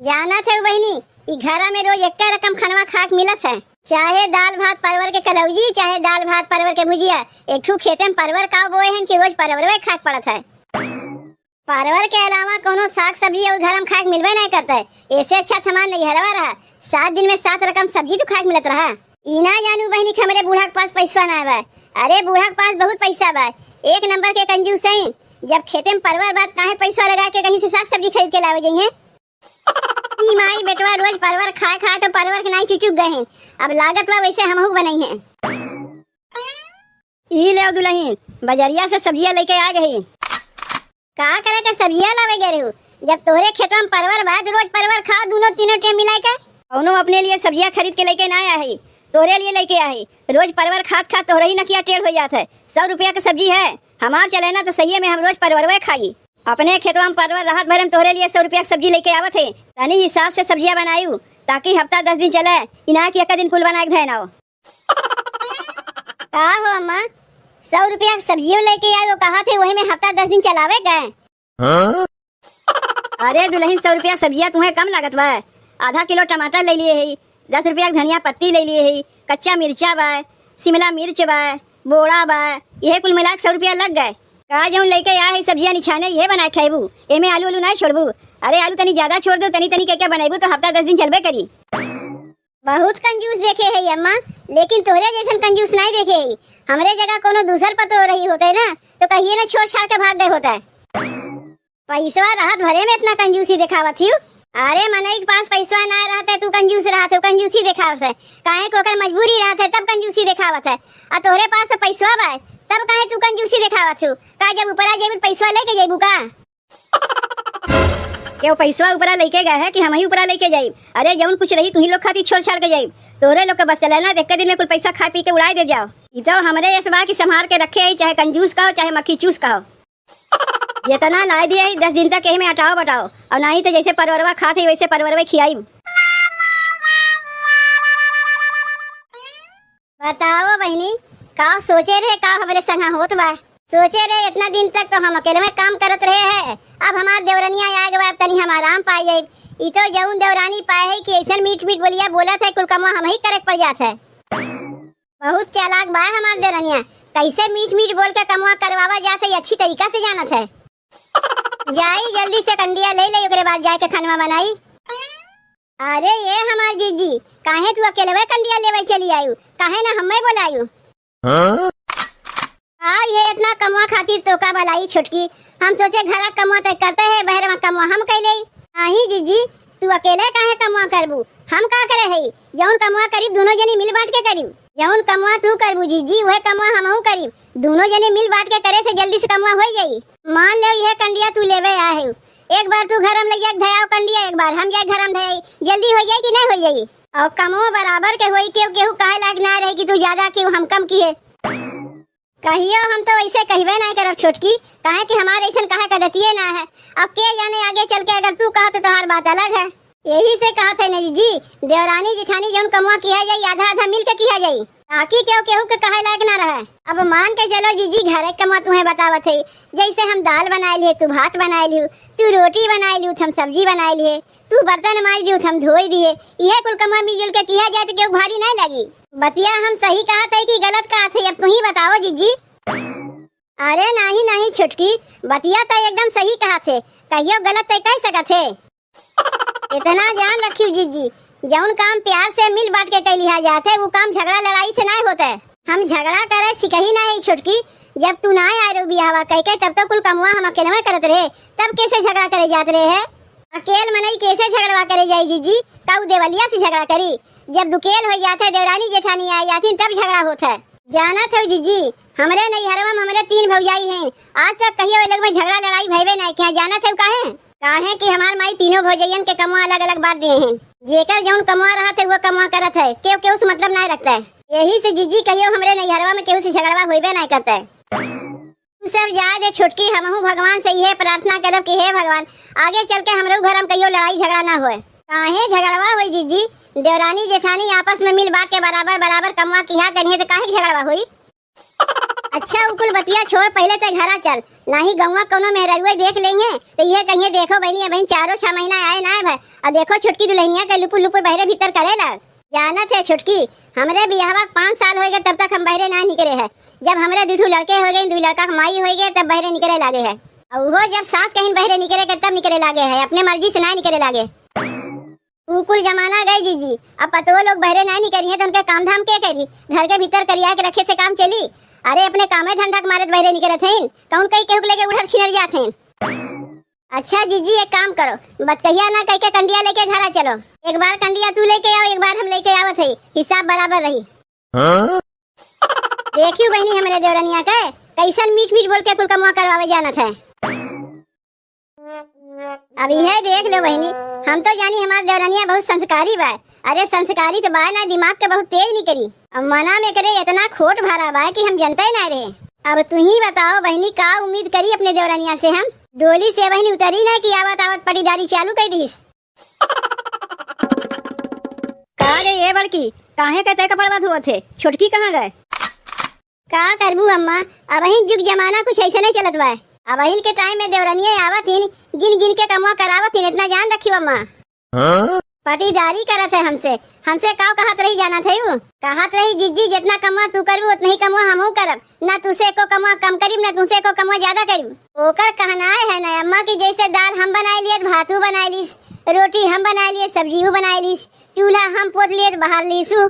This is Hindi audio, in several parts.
जाना थे बहनी, ई घरा में रोज एक रकम खनवा खाक मिलत है। चाहे दाल भात परवर के कलौजी, चाहे दाल भात परवर के भुजिया। एक ठू खेते में परवर का बोए हैं कि रोज परवर खाक पड़त है। परवर के अलावा कोनो साग सब्जी और घर में खाक मिलवे नहीं करता है। ऐसे अच्छा हमार नहीं हरवा रहा, 7 दिन में 7 रकम सब्जी तो खाक मिलत रहा। इना जानू बहनी कि हमारे बूढ़ा के पास पैसा ना बा। अरे बूढ़ा के पास बहुत पैसा बा, 1 नंबर के कंजूस है। जब खेते में परवर बात काहे पैसा लगा के कहीं से साग सब्जी खरीद के लावे जाइए। माई बेटवा रोज परवर खाए खाए तो परवर के नहीं चुचुक गए हैं। अब लागत ला वैसे हमहू बनाई हैं। ई ले दुल्हन बाजारिया से सब्जियां लेके आ गई। का करे के सब्जियां लावे गए हो? जब तोहरे खेतों में परवर बाद रोज परवर खाओ, दोनों तीनों टाइम मिला के। कौनो अपने लिए सब्जियां खरीद के लेके ना आया है, तोरे लिए लेके आई। रोज परवर खात खात तोहरे ही नकिया टेढ़ हो जाता है। 100 रुपया की सब्जी है, हमार चले ना तो सही में हम रोज परवर खाई। अपने खेतों में परवर राहत भर में तोहरे लिए 100 रुपया की सब्जी लेके आवत है। तनी हिसाब से सब्जियां बनायू ताकि हफ्ता 10 दिन चले, इना कि एक दिन कुल बना के ना हो। का हो अम्मा, 100 रुपया की सब्जियों लेके आए, कहा थे वही में हफ्ता 10 दिन चलावे गए। अरे दुल्हन 100 रुपया सब्जियां तुम्हें कम लागत बा। आधा किलो टमाटर ले लिए है, 10 रुपया की धनिया पत्ती ले लिए है, कच्चा मिर्चा बा, शिमला मिर्च बा, बोड़ा बा, यह कुल मिला 100 रुपया लग गए। का जो लेके आया है सब्जियां निछाने ये बनाए खाइबू, एमे आलू आलू नहीं छोड़बू। अरे आलू तनी ज्यादा छोड़ दो, तनी तनी क्या बनाइबू तो हफ्ता 10 दिन चलबे करी। बहुत कंजूस देखे है अम्मा, लेकिन तोरे जैसन कंजूस नहीं देखे है। हमरे जगह कोनो दूसर पतो हो रही होते ना तो कहिए ना छोड़ छाड़ के भाग गए होता है। पैसा राहत भरे में इतना कंजूसी दिखावत ही। अरे मनई के पास पैसा ना रहता तू कंजूस रहत है, कंजूसी दिखावत है। काहे को ओकर मजबूरी रहत है तब कंजूसी दिखावत है। आ तोरे पास तो पैसा बा तब काहे तू कंजूसी दिखावत हो? का जब ऊपर आ जेबू पैसा लेके जेबू का? क्यों पैसा ऊपर लेके गए है कि हम ही ऊपर लेके जाइब? अरे जौन कुछ रही तुही लोग खाती छोड़ छाड़ के जाइब। तोरे लोग के बस चले ना देख के दिन में कुल पैसा खा पी के उड़ाई दे जाओ। ई तो हमरे ऐसे बा कि संभाल के रखे है, चाहे कंजूस का हो चाहे मक्खी चूस का हो। जितना ला दिए है 10 दिन तक यही में हटाओ बटाओ, और नहीं तो जैसे परवरवा खाते वैसे परवरवा खियाई। बताओ बहनी, का सोचे रहे का हमारे संग होत बा? सोचे रहे इतना दिन तक तो हम अकेले में काम करत रहे हैं। अब हमार देवरनिया आ गए, अब तनी हम आराम पाई जाए। ई तो जौन देवरानी पाए है कि ऐसा मीठ मीठ बोलिया बोला था कुल कमा हम ही करे पड़ जात है। बहुत चालाक बा हमार देवरनिया, कैसे मीठ मीठ बोल के कमा करवावा जात है, अच्छी तरीका से जानत है। जाई जल्दी से कंडिया ले ले, ओकरे बाद जाके खाना बनाई। अरे ये हमार जीजी, काहे तू अकेले वे कंडिया लेवे चली आयु, काहे ना हमें बोलायु? ये इतना कमवा खातिर तो का भलाई छोटकी, हम सोचे घर कमवा तक करते है, बहर में कमवा हम कैले। नहीं जीजी, तू अकेले काहे कमवा करबू? हम का करे है, जौन कमवा करीब दोनों जनी मिल बांट के करीब। जौन कमवा तू करबू जीजी वह कमवा हमहू करीब, दोनों जने मिल बांट के करे से जल्दी से कमवा हो जाई। मान ले यह कंडिया तू लेवे आए, एक बार तू घर में ले जाके धयाओ कंडिया, एक बार हम जाके घर में धयाई, जल्दी हो जाए कि नहीं हो जाई? और कमो बराबर के होई, केहू केहू काहे लाग ना रहे कि तू ज्यादा क्यों हम कम किए। कहियो हम तो ऐसे कहबे नहीं करब छोटकी, काहे कि हमारे ऐसा कहा कदतिये ना है। अब के जाने आगे चल के अगर तू कहा तो तुम्हारी बात अलग है। यही से कहा थे नहीं जी, देवरानी जेठानी जौन कमवा किया जाई आधा आधा मिल के किया जाई, ताकि केहू केहू के कहे लायक ना रहे। अब मान के चलो जीजी घर कमा तुम्हें बतावत है, जैसे हम दाल बनाए लिए तू भात बनाए लियो, तू रोटी बनाए लियो हम सब्जी बनाए लिए, तू बर्तन माज दियो हम धोई दिए। यह कुल कमा मिलजुल के किया जाए तो केहू भारी नहीं लगी। बतिया हम सही कहा थे कि गलत कहा थे, अब तू ही बताओ जीजी। अरे नहीं नहीं छोटकी, बतिया तो एकदम सही कहा थे, कहियो गलत तो कह सकत थे। इतना जान रखियो जीजी, जौन काम प्यार से मिल बांट के कर लिया जाते है वो काम झगड़ा लड़ाई से नहीं होता है। हम झगड़ा करे सिकही नहीं छोटकी, जब तू ना आए रो बियाहवा कह के तब तो कुल कमुआ हम अकेले में करत रहे, तब कैसे झगड़ा करे जाते रहे है? अकेल मनई कैसे झगड़वा करे जाई जीजी? काऊ देवलिया से झगड़ा करी? जब दुकेल हो जाते देवरानी जेठानी आ जाती तब झगड़ा होता है। जाना थे जीजी, हमरे नैहरवा में हमरे 3 भौजाई हैं, आज तक कहियो लोग में झगड़ा लड़ाई भइबे नहीं किया। जाना थे काहे कि हमार माई तीनों भौजाइयन के कमुआ अलग अलग बांट दिए हैं, जेकर जौन कमुआ रहा थे वो कमुआ करत है, केहू केहू से मतलब नहीं रखता है। यही से जीजी कहियो हमरे नैहरवा में केहू से झगड़वा होइबे नहीं करता है। तू सब जाए दे छोटकी, हमहू भगवान से यह प्रार्थना करब कि हे भगवान आगे चल के हमरो घर में कहियो लड़ाई झगड़ा ना होए। काहे झगड़वा होई जीजी? देवरानी जेठानी आपस में मिल बांट के बराबर बराबर कमुआ किया करिए तो काहे झगड़वा हुई? अच्छा उकुल बतिया छोड़, पहले ते घरा चल, नाही गौवा कोनो मेहररुए देख लेंगे तो ये कहिए देखो बहनी बहन 4-6 महीना आए ना भाई, और देखो छुटकी दुल्हनिया के लुपुर लुपुर बहरे भीतर करेला। जानत है छुटकी, हमरे बियाहवा 5 साल हो गए तब तक हम बहरे ना निकले है। जब हमरे दूठू लड़के हो गए, 2 लड़का माई हो गए, तब बहरे निकले लागे है। और वो जब सास कहीं बहरे निकले के तब निकले लागे है, अपने मर्जी से ना निकले लागे। कुल जमाना गई जीजी, अब पतो लोग बहरे ना निकली है तो उनके काम धाम क्या करी, घर के भीतर करिया के रखे से काम चली। अरे अपने कामे धंधा के मारे बहरे निकले थे, कौन कई केहू लेके उधर छिनर जाते। अच्छा जीजी एक काम करो, बतकहिया ना कह के कंडिया लेके घरा चलो। एक बार कंडिया तू लेके आओ, एक बार हम लेके आवत है, हिसाब बराबर रही। देखियो बहनी हमरे देवरनिया के कैसन मीठ मीठ बोल के कुल कमुआ करवावे जानत है। अभी है देख लो बहनी, हम तो जानी हमार देवरनिया बहुत संस्कारी बा। अरे संस्कारी तो बा ना, दिमाग के बहुत तेज निकली। अब मना में करे इतना खोट भरा बा कि हम जनते ना रहे। अब तू ही बताओ बहनी, का उम्मीद करी अपने देवरनिया से हम। डोली से बहनी उतरी ना कि आवत आवत पटीदारी चालू कर दीस। का रे ये बड़की, काहे कहते कपड़वा धोत थे, छोटकी कहाँ गए? का करबू अम्मा, अब ही जुग जमाना कुछ ऐसे नहीं चलत बा। अब के टाइम में देवरनिया आवत हिन, गिन गिन के कमुआ करावत हिन, इतना जान रखियो अम्मा। पटीदारी करत है हमसे, हमसे का कहत रही जाना थे वो, कहत रही जीजी जितना कमुआ तू करबू उतना ही कमुआ हमहू करब, ना तुसे को कमुआ कम करीब ना तुसे को कमुआ ज्यादा करीब। ओकर कहना है ना अम्मा की जैसे दाल हम बना लिए, भातू बना लीस, रोटी हम बना लिए, सब्जी बना लीस, चूल्हा हम पोत लिए, बाहर लीसू।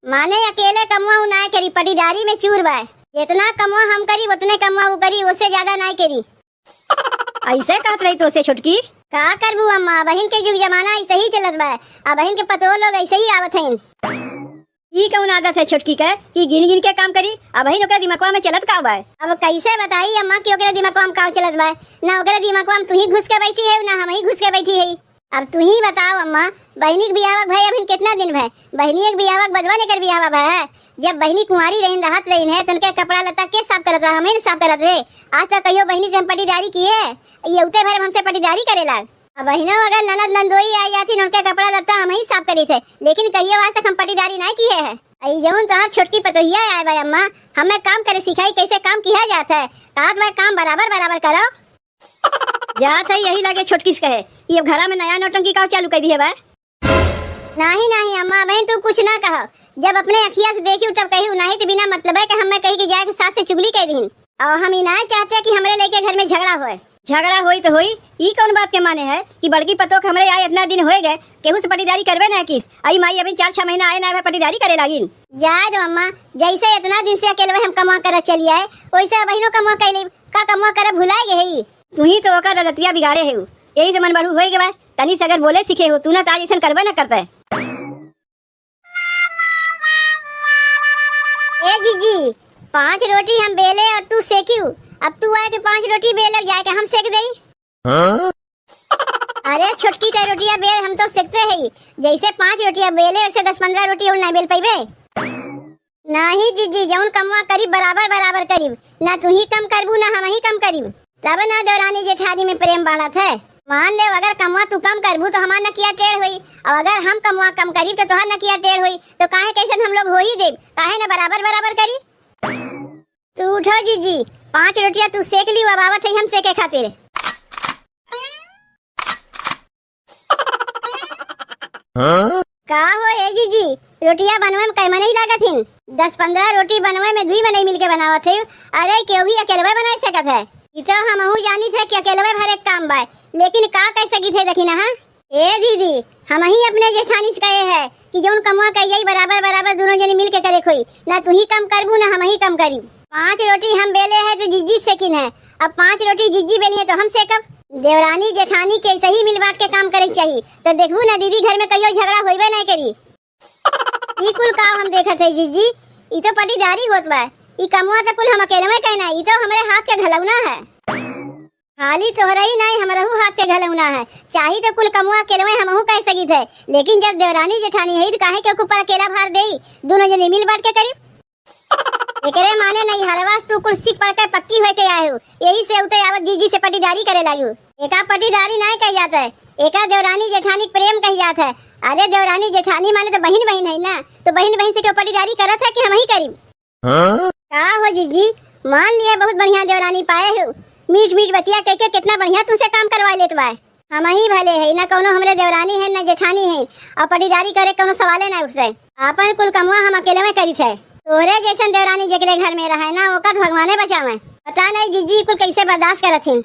माने अकेले कमुआ ना करी, पटीदारी में चूर बा। जितना कमुआ हम करी उतने कमुआ वो करी, उससे ज्यादा ना करी। ऐसे कहत रही तो से छोटकी? का करबू अम्मा, बहन के जुग जमाना ऐसे ही चलत बा। अब बहन के पतो लोग ऐसे ही आवत हैं। ई कौन आदत है छोटकी के कि गिन गिन के काम करी? अब ही ओकरा दिमागवा में चलत का बा? अब कैसे बताई अम्मा कि ओकरा दिमागवा में का चलत बा, ना ओकरा दिमागवा में तू ही घुस के बैठी है, ना हम ही घुस के बैठी है। अब तू ही बताओ अम्मा, बहनी के बियाहक भाई अभी कितना दिन भाई, बहनी एक बियाहक बदवा लेकर बियाह भाई। जब बहनी कुंवारी रही रहत रही है तो उनके कपड़ा लता के साफ करत रहा, हमें साफ करत रहे। आज तक कहियो बहनी से हम पटीदारी किए, ये उते भर हमसे पटीदारी करेला। अब बहनों अगर ननद नंदोई आ जाती उनके कपड़ा लता हम ही साफ करी थे, लेकिन कहियो आज तक हम पटीदारी नहीं किए है। जौन तोहर छोटकी पतोहिया आए भाई अम्मा, हमें काम करे सिखाई कैसे काम किया जाता है, कहा भाई काम बराबर बराबर करो। जात है यही लगे छोटकी से कहे, ये घरा में नया नौटंकी का चालू कर दी है बा? नहीं नहीं अम्मा बहन तू कुछ ना कहो, जब अपने अखिया से देखी तब कही, नहीं तो बिना मतलब है कि हमें कही कि जाए सास से चुगली कर दी। और हम ही ना चाहते कि हमारे लेके घर में झगड़ा होए। झगड़ा होई तो होई, ई कौन बात के माने है कि बड़की पतो के हमरे आए इतना दिन हो गए, केहू से पटीदारी करबे ना किस? आई माई अभी 4-6 महीना आए ना पटीदारी करे लागिन। जाए दो अम्मा, जैसे इतना दिन से अकेले हम कमा कर चली आए, वैसे बहनों कमा कैले का कमा कर भुलाए गए। तू ही तो ओकर रतिया बिगाड़े है, यही से मन बड़ू हो गए। तनी से अगर बोले सीखे हो, तू ना ताज ऐसा करबे ना करते। ए जीजी 5 रोटी हम बेले और तू सेकी, अब तू आए कि 5 रोटी बेल जाए के हम सेक दई। अरे छोटकी ते रोटियां बेल हम तो सेकते है, जैसे 5 रोटियां बेले वैसे 10-15 रोटी और ना बेल पाइबे। नहीं जीजी जौन कमवा करीब बराबर बराबर करीब, ना तू ही कम करबू ना हम ही कम करीब, तब ना देवरानी जेठानी में प्रेम बढ़त है। मान ले अगर कमवा तू कम करबू तो हमार नकिया टेढ़ हुई, और अगर हम कमवा कम करी तो तोहार नकिया टेढ़ हुई, तो काहे कैसे हम लोग हो ही देब, काहे ना बराबर बराबर करी। तू उठो जीजी, 5 रोटियां तू सेक ली, अब आवत है हम सेके खातिर। का हो ए जीजी, रोटियां बनवे में कैमा नहीं लागत हिन, 10-15 रोटी बनवे में 2 मने मिलके बनावत है। अरे क्यों भी अकेले बना सकत है, इतो हमहू जानी थे कि अकेले भर एक काम बा, लेकिन का कह सकी थे देखी ना। ए दीदी हम ही अपने जेठानी से कहे है कि जौन कमुआ कहिए बराबर बराबर दोनों जने मिल के करे, कोई ना तू ही कम करबू ना हम ही कम करी। 5 रोटी हम बेले है तो जीजी सेकिन है, अब 5 रोटी जीजी बेली है तो हम सेकब। देवरानी जेठानी के सही मिल बांट के काम करे चाहिए, तो देखबू ना दीदी घर में कहियो झगड़ा होइबे नहीं करी। ई कुल का हम देखत है जीजी, ई तो पटीदारी होत बा, ई कमुआ तो कुल हम अकेले में कहना, ई तो हमारे हाथ के घलौना है। खाली तोहरा ही नहीं हमरहू हाथ के घलौना है, चाही तो कुल कमुआ अकेले में हमहू कह सकी थे, लेकिन जब देवरानी जेठानी है तो काहे के ऊपर अकेला भार देई, दोनों जने मिल बांट के करी। एकरे माने नहीं हरवास तू कुल सीख पढ़ के पक्की होके आए हो, यही से उते आवत जीजी से पटीदारी करे लागियो। एका पटीदारी नहीं कह जाता है, एका देवरानी जेठानी प्रेम कह जाता है। अरे देवरानी जेठानी माने तो बहन बहन है ना, तो बहन बहन से क्यों पटीदारी करत है कि हम ही करी। का हो जीजी मान लिए बहुत बढ़िया देवरानी पाए हो, मीठ मीठ बतिया कह के कितना बढ़िया तुझसे काम करवा लेत बा। हम ही भले है ना, कोनो हमरे देवरानी है ना जेठानी है, और पटीदारी करे कोनो सवाले ना उठसे। अपन कुल कमुआ हम अकेले में करी थे। तोरे जैसन देवरानी जेकरे घर में रहे ना, ओकर भगवाने बचावे। पता नहीं जीजी कुल कैसे बर्दाश्त करत हिन।